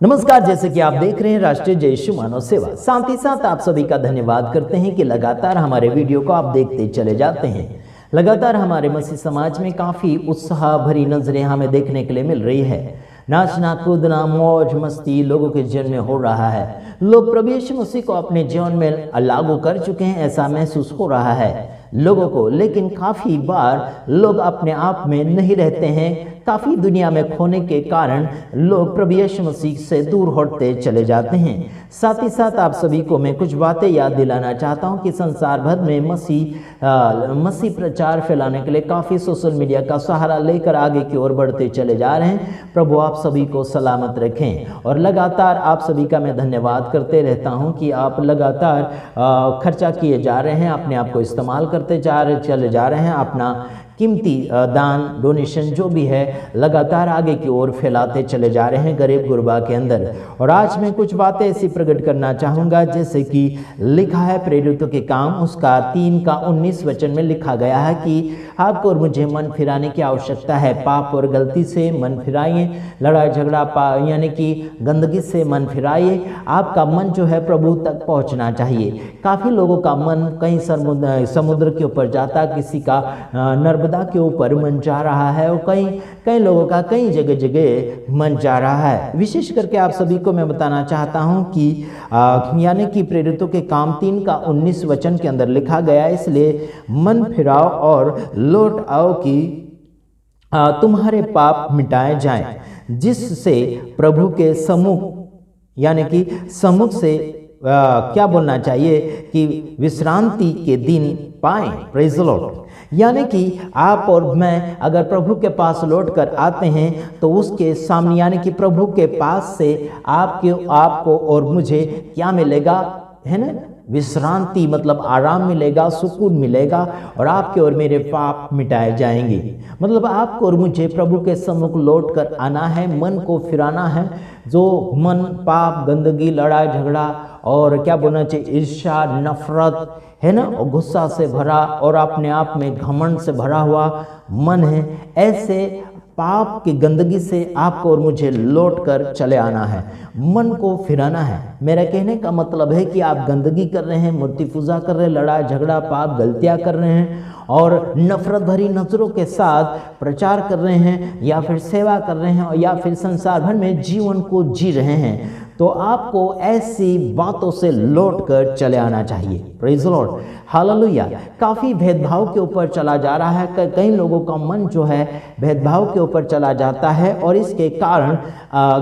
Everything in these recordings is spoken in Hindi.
नमस्कार। जैसे कि आप देख रहे हैं राष्ट्रीय जय यीशु मानव सेवा, साथ ही साथ आप सभी का धन्यवाद करते हैं कि लगातार हमारे वीडियो को आप देखते चले जाते हैं। लगातार हमारे मसीह समाज में काफ़ी उत्साह भरी नजरें हमें देखने के लिए मिल रही है। नाचना कूदना मौज मस्ती लोगों के जीवन में हो रहा है। लोग प्रभु यीशु मसीह को अपने जीवन में लागू कर चुके हैं, ऐसा महसूस हो रहा है लोगों को। लेकिन काफ़ी बार लोग अपने आप में नहीं रहते हैं। काफ़ी दुनिया में खोने के कारण लोग प्रभु यीशु मसीह से दूर होते चले जाते हैं। साथ ही साथ आप सभी को मैं कुछ बातें याद दिलाना चाहता हूं कि संसार भर में मसीह प्रचार फैलाने के लिए काफ़ी सोशल मीडिया का सहारा लेकर आगे की ओर बढ़ते चले जा रहे हैं। प्रभु आप सभी को सलामत रखें। और लगातार आप सभी का मैं धन्यवाद करते रहता हूं कि आप लगातार खर्चा किए जा रहे हैं, अपने आप को इस्तेमाल करते चले जा रहे हैं। अपना कीमती दान डोनेशन जो भी है लगातार आगे की ओर फैलाते चले जा रहे हैं गरीब गुरबा के अंदर। और आज मैं कुछ बातें ऐसी प्रकट करना चाहूँगा जैसे कि लिखा है प्रेरितों के काम उसका 3:19 वचन में लिखा गया है कि आपको और मुझे मन फिराने की आवश्यकता है। पाप और गलती से मन फिराइए, लड़ाई झगड़ा यानी कि गंदगी से मन फिराइए। आपका मन जो है प्रभु तक पहुंचना चाहिए। काफ़ी लोगों का मन कहीं समुद्र के ऊपर जाता, किसी का नर्मदा के ऊपर मन जा रहा है और कई लोगों का कई जगह जगह मन जा रहा है। विशेष करके आप सभी को मैं बताना चाहता हूं कि यानी कि प्रेरितों के काम 3:19 वचन के अंदर लिखा गया, इसलिए मन फिराओ और लौट आओ कि तुम्हारे पाप मिटाए जाएं, जिससे प्रभु के सम्मुख यानी कि सम्मुख से क्या बोलना चाहिए कि विश्रांति के दिन पाएं। Praise the Lord. यानी कि आप और मैं अगर प्रभु के पास लौट कर आते हैं तो उसके सामने यानी कि प्रभु के पास से आपको और मुझे क्या मिलेगा, है ना? विश्रांति, मतलब आराम मिलेगा, सुकून मिलेगा और आपके और मेरे पाप मिटाए जाएंगे। मतलब आपको और मुझे प्रभु के सम्मुख लौट कर आना है, मन को फिराना है। जो मन पाप गंदगी लड़ाई झगड़ा और क्या बोलना चाहिए ईर्ष्या नफरत है ना, और गुस्सा से भरा और अपने आप में घमंड से भरा हुआ मन है, ऐसे पाप की गंदगी से आपको और मुझे लौट कर चले आना है, मन को फिराना है। मेरा कहने का मतलब है कि आप गंदगी कर रहे हैं, मूर्ति पूजा कर रहे हैं, लड़ाई झगड़ा पाप गलतियां कर रहे हैं और नफरत भरी नजरों के साथ प्रचार कर रहे हैं या फिर सेवा कर रहे हैं या फिर संसार भर में जीवन को जी रहे हैं, तो आपको ऐसी बातों से लौट कर चले आना चाहिए। Praise the Lord, hallelujah. काफ़ी भेदभाव के ऊपर चला जा रहा है। कई लोगों का मन जो है भेदभाव के ऊपर चला जाता है और इसके कारण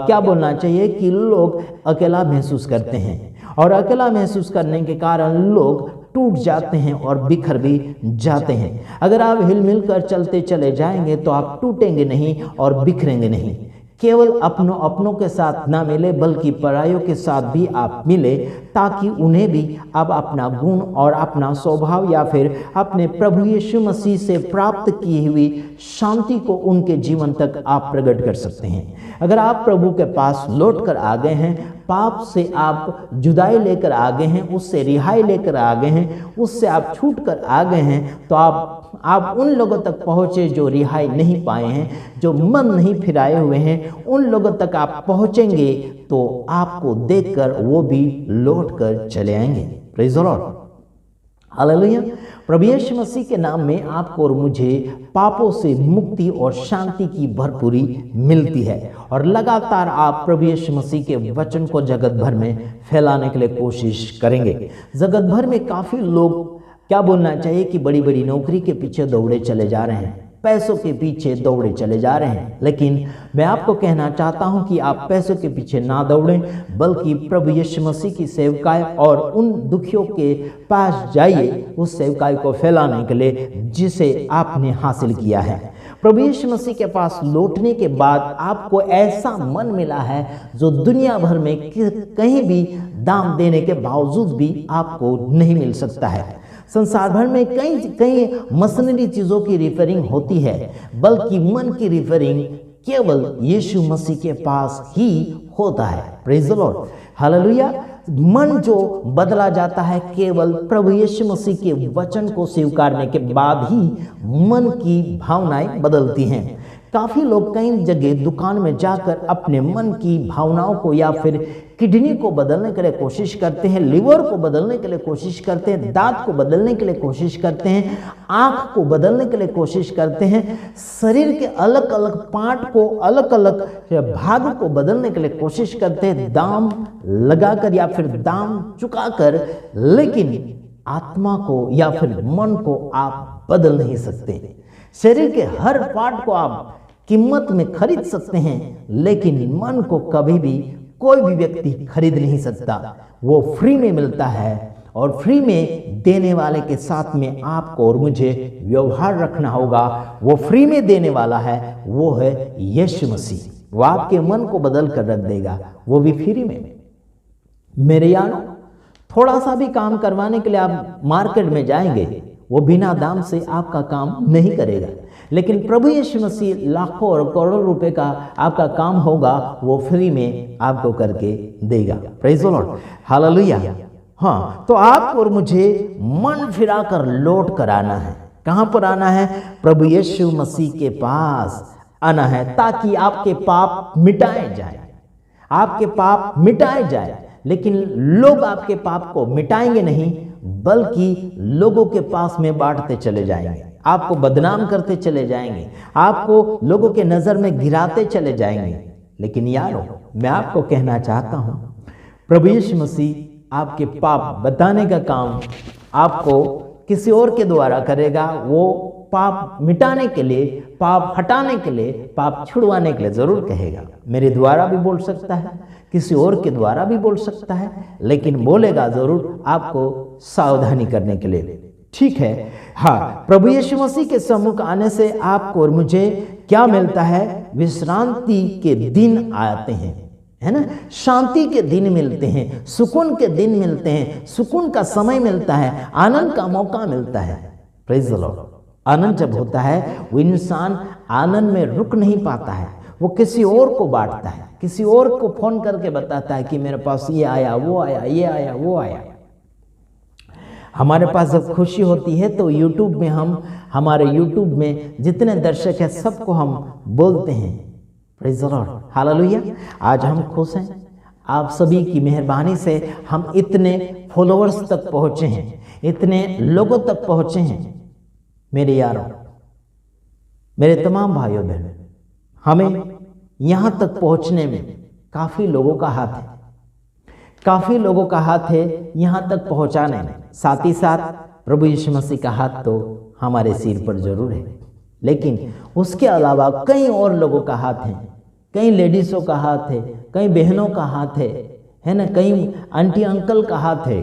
क्या बोलना चाहिए कि लोग अकेला महसूस करते हैं और अकेला महसूस करने के कारण लोग टूट जाते हैं और बिखर भी जाते हैं। अगर आप हिल मिल कर चलते चले जाएंगे तो आप टूटेंगे नहीं और बिखरेंगे नहीं। केवल अपनों के साथ ना मिले बल्कि परायों के साथ भी आप मिले, ताकि उन्हें भी आप अपना गुण और अपना स्वभाव या फिर अपने प्रभु यीशु मसीह से प्राप्त की हुई शांति को उनके जीवन तक आप प्रकट कर सकते हैं। अगर आप प्रभु के पास लौट कर आ गए हैं, पाप से आप जुदाई लेकर आ गए हैं, उससे रिहाई लेकर आ गए हैं, उससे आप छूट कर आ गए हैं, तो आप उन लोगों तक पहुँचे जो रिहाई नहीं पाए हैं, जो मन नहीं फिराए हुए हैं, उन लोगों तक आप पहुँचेंगे तो आपको देखकर वो भी लौट कर चले आएंगे। Praise the Lord, hallelujah. प्रभु यीशु मसीह के नाम में आपको और मुझे पापों से मुक्ति और शांति की भरपूरी मिलती है और लगातार आप प्रभु यीशु मसीह के वचन को जगत भर में फैलाने के लिए कोशिश करेंगे। जगत भर में काफ़ी लोग क्या बोलना चाहिए कि बड़ी बड़ी नौकरी के पीछे दौड़े चले जा रहे हैं, पैसों के पीछे दौड़े चले जा रहे हैं। लेकिन मैं आपको कहना चाहता हूं कि आप पैसों के पीछे ना दौड़ें, बल्कि प्रभु यीशु मसीह की सेवकाई और उन दुखियों के पास जाइए, उस सेवकाई को फैलाने के लिए जिसे आपने हासिल किया है। प्रभु यीशु मसीह के पास लौटने के बाद आपको ऐसा मन मिला है जो दुनिया भर में कहीं भी दाम देने के बावजूद भी आपको नहीं मिल सकता है। संसार भर में कई मशीनरी चीज़ों की रिपेयरिंग होती है, बल्कि मन की रिपेयरिंग केवल यीशु मसीह के पास ही होता है। Praise the Lord, hallelujah. मन जो बदला जाता है केवल प्रभु यीशु मसीह के वचन को स्वीकारने के बाद ही मन की भावनाएं बदलती हैं। काफ़ी लोग कई जगह दुकान में जाकर अपने मन की भावनाओं को या फिर किडनी को बदलने के लिए कोशिश करते हैं, लिवर को बदलने के लिए कोशिश करते हैं, दांत को बदलने के लिए कोशिश करते हैं, आँख को बदलने के लिए कोशिश करते हैं, शरीर के अलग अलग पार्ट को, अलग अलग भाग को बदलने के लिए कोशिश करते हैं, दाम लगाकर या फिर दाम चुकाकर, लेकिन आत्मा को या फिर मन को आप बदल नहीं सकते। शरीर के हर पार्ट को आप कीमत में खरीद सकते हैं, लेकिन मन को कभी भी कोई भी व्यक्ति खरीद नहीं सकता। वो फ्री में मिलता है और फ्री में देने वाले के साथ में आपको और मुझे व्यवहार रखना होगा। वो फ्री में देने वाला है, वो है यीशु मसीह। वो आपके मन को बदल कर रख देगा, वो भी फ्री में। मेरे यारो, थोड़ा सा भी काम करवाने के लिए आप मार्केट में जाएंगे, वो बिना दाम से आपका काम नहीं करेगा, लेकिन प्रभु यीशु मसीह लाखों और करोड़ों रुपए का आपका काम होगा, वो फ्री में आपको करके देगा। Praise the Lord, hallelujah. हाँ, तो आपको और मुझे मन फिरा कर लौट कर आना है। कहाँ पर आना है? प्रभु यीशु मसीह के पास आना है, ताकि आपके पाप मिटाए जाए, आपके पाप मिटाए जाए। लेकिन लोग आपके पाप को मिटाएंगे नहीं, बल्कि लोगों के पास में बांटते चले जाएंगे, आपको बदनाम करते चले जाएंगे, आपको लोगों के नज़र में गिराते चले जाएंगे। लेकिन यारो, मैं आपको कहना चाहता हूँ, प्रभु यीशु मसीह आपके पाप बताने का काम आपको किसी और के द्वारा करेगा। वो पाप मिटाने के लिए, पाप हटाने के लिए, पाप छुड़वाने के लिए ज़रूर कहेगा। मेरे द्वारा भी बोल सकता है, किसी और के द्वारा भी बोल सकता है, लेकिन बोलेगा ज़रूर आपको सावधानी करने के लिए। ठीक है। हाँ, प्रभु यीशु मसीह के सम्मुख आने से आपको और मुझे क्या मिलता है? विश्रांति के दिन आते हैं, है ना? शांति के दिन मिलते हैं, सुकून के दिन मिलते हैं, सुकून का समय मिलता है, आनंद का मौका मिलता है। Praise the Lord. आनंद जब होता है, वो इंसान आनंद में रुक नहीं पाता है, वो किसी और को बांटता है, किसी और को फोन करके बताता है कि मेरे पास ये आया, वो आया, ये आया, वो आया। हमारे पास जब खुशी होती है तो यूट्यूब में हमारे यूट्यूब में जितने दर्शक हैं सबको हम बोलते हैं, प्रेज़ द लॉर्ड, हालेलुया। आज हम खुश हैं, आप सभी की मेहरबानी से हम इतने फॉलोअर्स तक पहुँचे हैं, इतने लोगों तक पहुँचे हैं। मेरे यारों, मेरे तमाम भाइयों बहनों, हमें यहाँ तक पहुँचने में काफ़ी लोगों का हाथ है, काफ़ी लोगों का हाथ है यहाँ तक पहुँचाने में। साथ ही साथ प्रभु यीशु मसीह का हाथ तो हमारे सिर पर जरूर है, लेकिन उसके अलावा कई और लोगों का हाथ है, कई लेडीज़ों का हाथ है, कई बहनों का हाथ है ना, कई आंटी अंकल का हाथ है,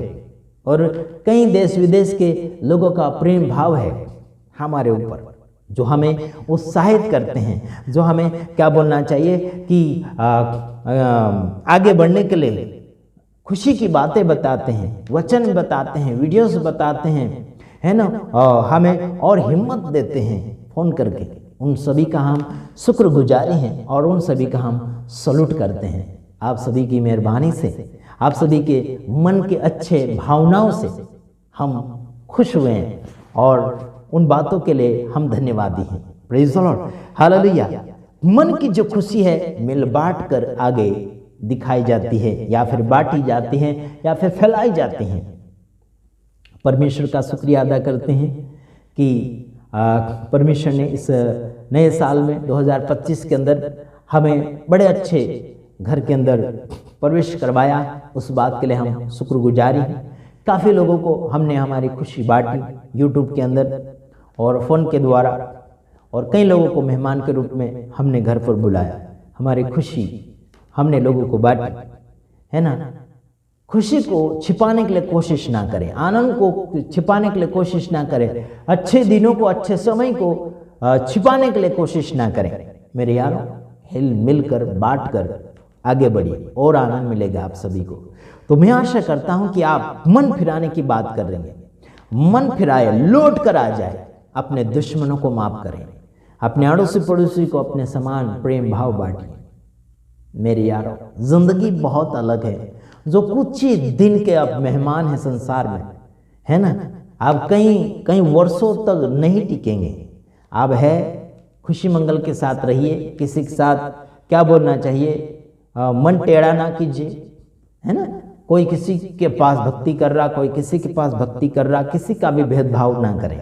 और कई देश विदेश के लोगों का प्रेम भाव है हमारे ऊपर, जो हमें उत्साहित करते हैं, जो हमें क्या बोलना चाहिए कि आगे बढ़ने के लिए खुशी की बातें बताते हैं, वचन बताते हैं, वीडियोस बताते हैं, है ना, हमें और हिम्मत देते हैं फ़ोन करके। उन सभी का हम शुक्रगुजारी हैं और उन सभी का हम सलूट करते हैं। आप सभी की मेहरबानी से, आप सभी के मन के अच्छे भावनाओं से हम खुश हुए हैं और उन बातों के लिए हम धन्यवादी हैं। Praise the Lord, hallelujah. मन की जो खुशी है मिल बांट कर आगे दिखाई जाती है, या फिर बांटी जाती है, या फिर फैलाई जाती हैं। परमेश्वर का शुक्रिया अदा करते हैं कि परमेश्वर ने इस नए साल में 2025 के अंदर हमें बड़े अच्छे घर के अंदर प्रवेश करवाया। उस बात के लिए हम शुक्रगुजारी हैं। काफ़ी लोगों को हमने हमारी खुशी बांटी यूट्यूब के अंदर और फ़ोन के द्वारा, और कई लोगों को मेहमान के रूप में हमने घर पर बुलाया। हमारी खुशी हमने लोगों को बांटी, है ना। खुशी को छिपाने के लिए कोशिश ना करें, आनंद को छिपाने के लिए कोशिश ना करें, अच्छे दिनों को, अच्छे समय को छिपाने के लिए कोशिश ना करें। मेरे यारों, हिल मिलकर बांट कर आगे बढ़िए और आनंद मिलेगा आप सभी को। तो मैं आशा करता हूं कि आप मन फिराने की बात कर रहे हैं, मन फिराए, लौट कर आ जाए, अपने दुश्मनों को माफ करें, अपने अड़ोसी पड़ोसी को अपने समान प्रेम भाव बांटें। मेरे यारों, जिंदगी बहुत अलग है। जो कुछ ही दिन के आप मेहमान हैं संसार में, है ना, आप कई वर्षों तक नहीं टिकेंगे। आप है खुशी मंगल के साथ रहिए। किसी के साथ क्या बोलना चाहिए, मन टेढ़ा ना कीजिए, है ना। कोई किसी के पास भक्ति कर रहा, कोई किसी के पास भक्ति कर रहा, किसी का भी भेदभाव ना करें।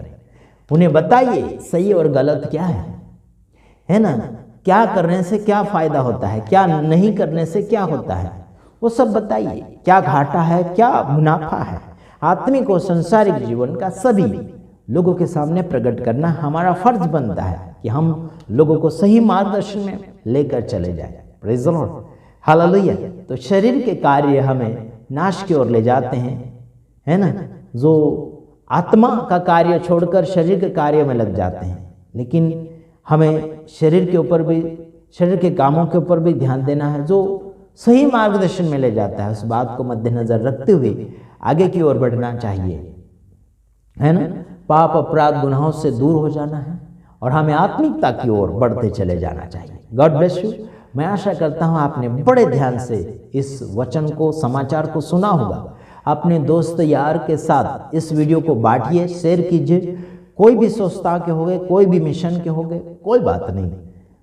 उन्हें बताइए सही और गलत क्या है ना। क्या करने से क्या फायदा होता है, क्या नहीं करने से क्या होता है, वो सब बताइए। क्या घाटा है, क्या मुनाफा है। आत्मिक और संसारिक जीवन का सभी लोगों के सामने प्रकट करना हमारा फर्ज बनता है कि हम लोगों को सही मार्गदर्शन में लेकर चले जाए। Praise the Lord, hallelujah. तो शरीर के कार्य हमें नाश की ओर ले जाते हैं, है ना। जो आत्मा का कार्य छोड़कर शरीर के कार्य में लग जाते हैं। लेकिन हमें शरीर के ऊपर भी, शरीर के कामों के ऊपर भी ध्यान देना है जो सही मार्गदर्शन में ले जाता है। उस बात को मद्देनजर रखते हुए आगे की ओर बढ़ना चाहिए, है ना। पाप अपराध गुनाहों से दूर हो जाना है और हमें आत्मिकता की ओर बढ़ते चले जाना चाहिए। God bless you. मैं आशा करता हूँ आपने बड़े ध्यान से इस वचन को, समाचार को सुना होगा। अपने दोस्त यार के साथ इस वीडियो को बांटिए, शेयर कीजिए। कोई भी संस्था के होंगे, कोई भी मिशन के होंगे, कोई बात नहीं,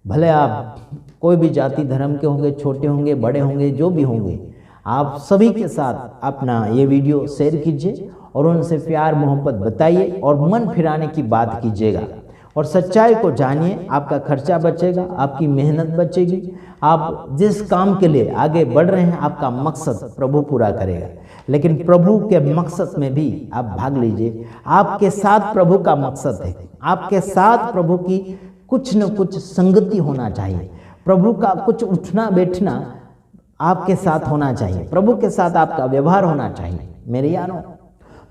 भले आप कोई भी जाति धर्म के होंगे, छोटे होंगे बड़े होंगे, जो भी होंगे, आप सभी के साथ अपना ये वीडियो शेयर कीजिए और उनसे प्यार मोहब्बत बताइए और मन फिराने की बात कीजिएगा और सच्चाई को जानिए। आपका खर्चा बचेगा, आपकी मेहनत बचेगी। आप जिस काम के लिए आगे बढ़ रहे हैं, आपका मकसद प्रभु पूरा करेगा। लेकिन प्रभु के मकसद में भी आप भाग लीजिए। आपके साथ प्रभु का मकसद है, आपके साथ प्रभु की कुछ न कुछ संगति होना चाहिए। प्रभु का कुछ उठना बैठना आपके साथ होना चाहिए, प्रभु के साथ आपका व्यवहार होना चाहिए। मेरे यारों,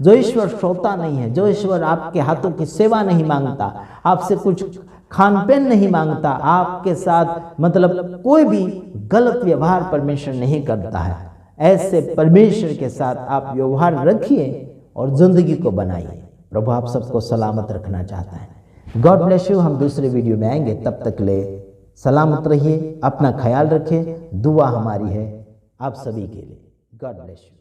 जो ईश्वर श्रोता नहीं है, जो ईश्वर आपके हाथों की सेवा नहीं मांगता, आपसे कुछ खान पीन नहीं मांगता, आपके साथ मतलब कोई भी गलत व्यवहार परमेश्वर नहीं करता है, ऐसे परमेश्वर के साथ आप व्यवहार रखिए और जिंदगी को बनाइए। प्रभु आप सबको सलामत रखना चाहता है। God bless you. हम दूसरे वीडियो में आएंगे, तब तक ले सलामत रहिए, अपना ख्याल रखिए। दुआ हमारी है आप सभी के लिए। God bless you.